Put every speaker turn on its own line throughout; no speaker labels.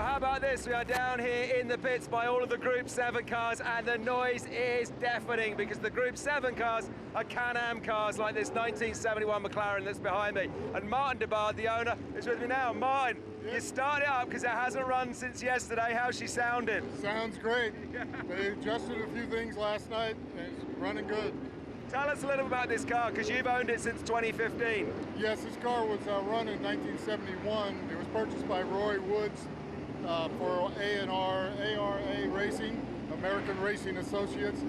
Well, how about this? We are down here in the pits by all of the Group 7 cars, and the noise is deafening because the Group 7 cars are Can-Am cars like this 1971 McLaren that's behind me. And Martin Debeard, the owner, is with me now. Martin, you started it up because it hasn't run since yesterday. How's she sounding?
Sounds great. They adjusted a few things last night and it's running good.
Tell us a little about this car because you've owned it since 2015.
Yes, this car was run in 1971. It was purchased by Roy Woods for ARA Racing, American Racing Associates.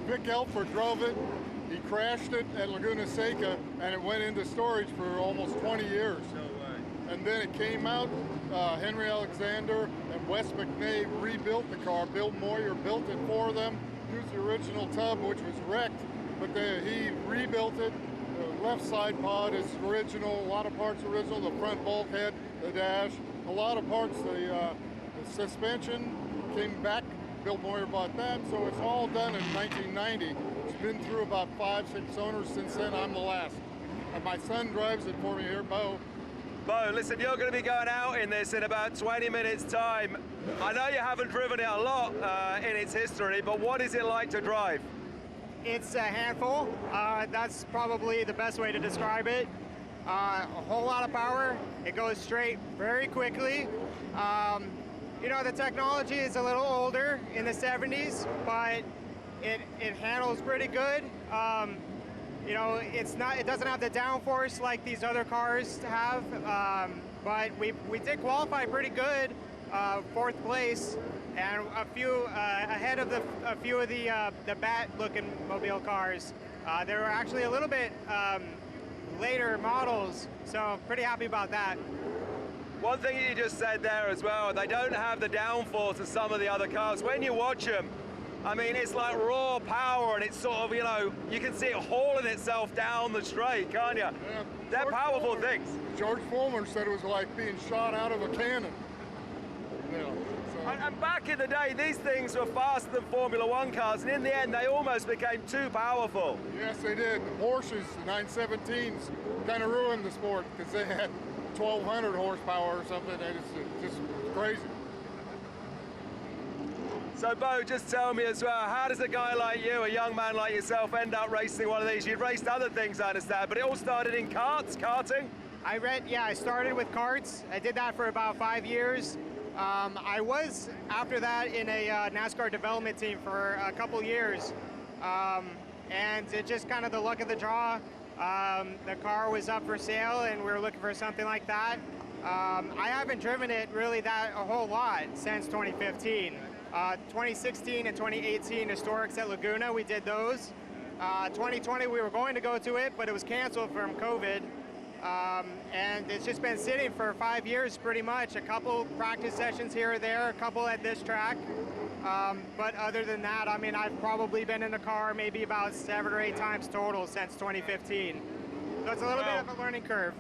Vic Elford drove it. He crashed it at Laguna Seca and it went into storage for almost 20 years.
No way.
And then it came out. Henry Alexander and Wes McNabe rebuilt the car. Bill Moyer built it for them. Used the original tub, which was wrecked, but he rebuilt it. The left side pod is original, a lot of parts original. The front bulkhead, the dash, a lot of parts. The suspension came back. Bill Moyer bought that, so it's all done in 1990. It's been through about 5-6 owners since then. I'm the last. And my son drives it for me here, Bbeau.
Bbeau, listen, you're going to be going out in this in about 20 minutes' time. I know you haven't driven it a lot in its history, but what is it like to drive?
It's a handful. That's probably the best way to describe it. A whole lot of power. It goes straight very quickly. You know, the technology is a little older in the 70s, but it handles pretty good. You know, it doesn't have the downforce like these other cars have, but we did qualify pretty good, 4th place, and a few ahead of a few of the Bat-looking mobile cars. They were actually a little bit later models, so pretty happy about that.
One thing you just said there as well, they don't have the downforce of some of the other cars. When you watch them, I mean, it's like raw power, and it's sort of, you know, you can see it hauling itself down the straight, can't you?
Yeah.
They're powerful things.
George Fulmer said it was like being shot out of a cannon. You know, so.
And back in the day, these things were faster than Formula One cars, and in the end, they almost became too powerful.
Yes, they did. The Porsches, the 917s, kind of ruined the sport because they had 1,200 horsepower or something. It's just crazy.
So, Bbeau, just tell me as well, how does a guy like you, a young man like yourself, end up racing one of these? You've raced other things, I understand, but it all started in karting?
I started with karts. I did that for about 5 years. I was, after that, in a NASCAR development team for a couple years. And it just kind of the luck of the draw. The car was up for sale and we were looking for something like that. I haven't driven it really a whole lot since 2015. 2016 and 2018 historics at Laguna, we did those. 2020 we were going to go to it, but it was canceled from COVID. And it's just been sitting for 5 years pretty much. A couple practice sessions here or there, a couple at this track. But other than that, I mean, I've probably been in the car maybe about 7 or 8 times total since 2015. So it's a little bit of a learning curve.